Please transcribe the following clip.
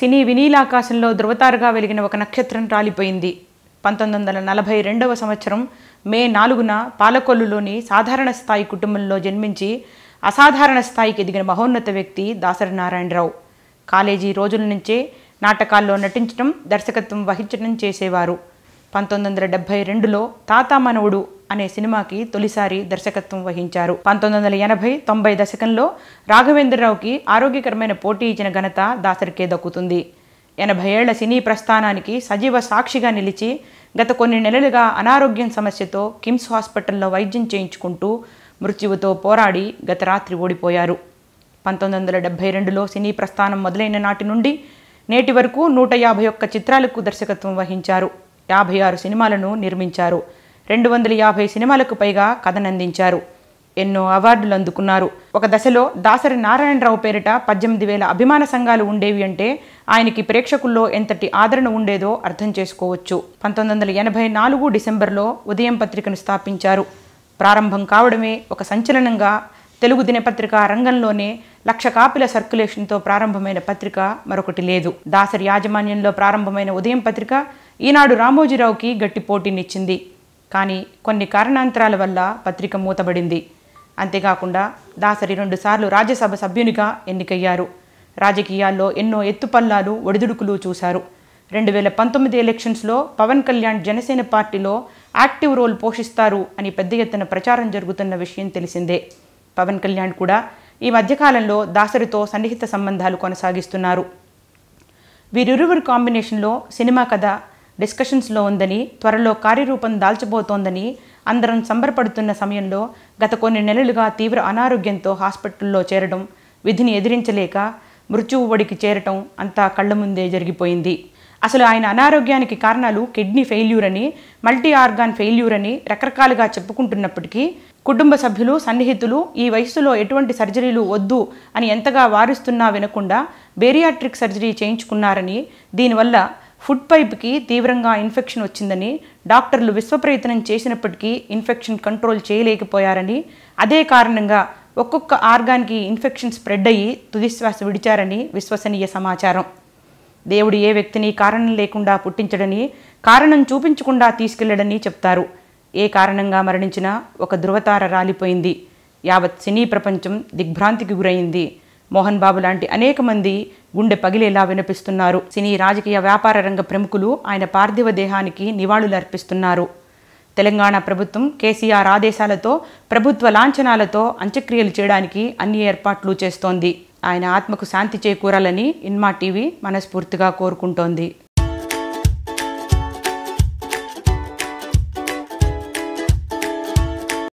సినీ వినీలాకాశంలో ధృవతారగా వెలిగిన ఒక నక్షత్రం రాలిపోయింది. 1942వ సంవత్సరం మే 4న పాలకొల్లులోని సాధారణ స్థాయి కుటుంబంలో జన్మించి అసాధారణ స్థాయికి ఎదిగిన మహోన్నత వ్యక్తి దాసరి నారాయణరావు. కాలేజీ రోజుల నుంచే నాటకాల్లో నటించడం, దర్శకత్వం వహించడం చేసేవారు. 1972లో తాతా మనవుడు అనే సినిమాకి తొలిసారి దర్శకత్వం వహించారు. 1980-90 దశకంలో రాఘవేంద్రరావుకి ఆరోగ్యకరమైన పోటీ ఇచ్చిన ఘనత దాసరికే దక్కుతుంది. 80 ఏళ్ల సినీ ప్రస్థానానికి సజీవ సాక్షిగా నిలిచి గత కొన్ని నెలలుగా అనారోగ్యం సమస్యతో కిమ్స్ హాస్పిటల్లో వైద్యం చేయించుకుంటూ మృత్యువుతో పోరాడి గత రాత్రి ఓడిపోయారు. 1972లో సినీ ప్రస్థానం మొదలైన నాటి నుండి నేటి వరకు 151 చిత్రాలకు దర్శకత్వం వహించారు. 56 సినిమాలను నిర్మించారు. 250 సినిమాలకు పైగా కథనందించారు. ఎన్నో అవార్డులు అందుకున్నారు. ఒక దశలో దాసరి నారాయణరావు పేరిట 18,000 అభిమాన సంఘాలు ఉండేవి అంటే ఆయనకి ప్రేక్షకుల్లో ఎంతటి ఆదరణ ఉండేదో అర్థం చేసుకోవచ్చు. 1984 డిసెంబర్లో ఉదయం పత్రికను స్థాపించారు. ప్రారంభం కావడమే ఒక సంచలనంగా తెలుగు దినపత్రిక రంగంలోనే 1,00,000 కాపీల సర్క్యులేషన్తో ప్రారంభమైన పత్రిక మరొకటి లేదు. దాసరి యాజమాన్యంలో ప్రారంభమైన ఉదయం పత్రిక ఈనాడు రామోజీరావుకి గట్టి పోటీనిచ్చింది. కానీ కొన్ని కారణాంతరాల వల్ల పత్రిక మూతబడింది. అంతేకాకుండా దాసరి 2 సార్లు రాజ్యసభ సభ్యునిగా ఎన్నికయ్యారు. రాజకీయాల్లో ఎన్నో ఎత్తుపల్లాలు, ఒడిదుడుకులు చూశారు. 2019 ఎలక్షన్స్లో పవన్ కళ్యాణ్ జనసేన పార్టీలో యాక్టివ్ రోల్ పోషిస్తారు అని పెద్ద ఎత్తున ప్రచారం జరుగుతున్న విషయం తెలిసిందే. పవన్ కళ్యాణ్ కూడా ఈ మధ్యకాలంలో దాసరితో సన్నిహిత సంబంధాలు కొనసాగిస్తున్నారు. వీరిరువురి కాంబినేషన్లో సినిమా కథ డిస్కషన్స్లో ఉందని, త్వరలో కార్యరూపం దాల్చబోతోందని అందరం సంబరపడుతున్న సమయంలో గత కొన్ని నెలలుగా తీవ్ర అనారోగ్యంతో హాస్పిటల్లో చేరడం, విధిని ఎదిరించలేక మృత్యువు ఒడికి చేరటం అంతా కళ్ల ముందే జరిగిపోయింది. అసలు ఆయన అనారోగ్యానికి కారణాలు కిడ్నీ ఫెయిల్యూర్ అని, మల్టీ ఆర్గాన్ ఫెయిల్యూర్ అని రకరకాలుగా చెప్పుకుంటున్నప్పటికీ కుటుంబ సభ్యులు, సన్నిహితులు ఈ వయసులో ఎటువంటి సర్జరీలు వద్దు అని ఎంతగా వారిస్తున్నా వినకుండా బేరియాట్రిక్ సర్జరీ చేయించుకున్నారని, దీనివల్ల ఫుడ్ పైప్కి తీవ్రంగా ఇన్ఫెక్షన్ వచ్చిందని, డాక్టర్లు విశ్వప్రయత్నం చేసినప్పటికీ ఇన్ఫెక్షన్ కంట్రోల్ చేయలేకపోయారని, అదే కారణంగా ఒక్కొక్క ఆర్గాన్కి ఇన్ఫెక్షన్ స్ప్రెడ్ అయ్యి తుదిశ్వాస విడిచారని విశ్వసనీయ సమాచారం. దేవుడు ఏ వ్యక్తిని కారణం లేకుండా పుట్టించడని, కారణం చూపించకుండా తీసుకెళ్లడని చెప్తారు. ఏ కారణంగా మరణించినా ఒక ధృవతార రాలిపోయింది. యావత్ సినీ ప్రపంచం దిగ్భ్రాంతికి గురైంది. మోహన్ బాబు లాంటి అనేక మంది గుండె పగిలేలా వినిపిస్తున్నారు. సినీ, రాజకీయ, వ్యాపార రంగ ప్రముఖులు ఆయన పార్థివ దేహానికి నివాళులు అర్పిస్తున్నారు. తెలంగాణ ప్రభుత్వం కేసీఆర్ ఆదేశాలతో, ప్రభుత్వ లాంఛనాలతో అంత్యక్రియలు చేయడానికి అన్ని ఏర్పాట్లు చేస్తోంది. ఆయన ఆత్మకు శాంతి చేకూరాలని ఇన్మా టీవీ మనస్ఫూర్తిగా కోరుకుంటోంది.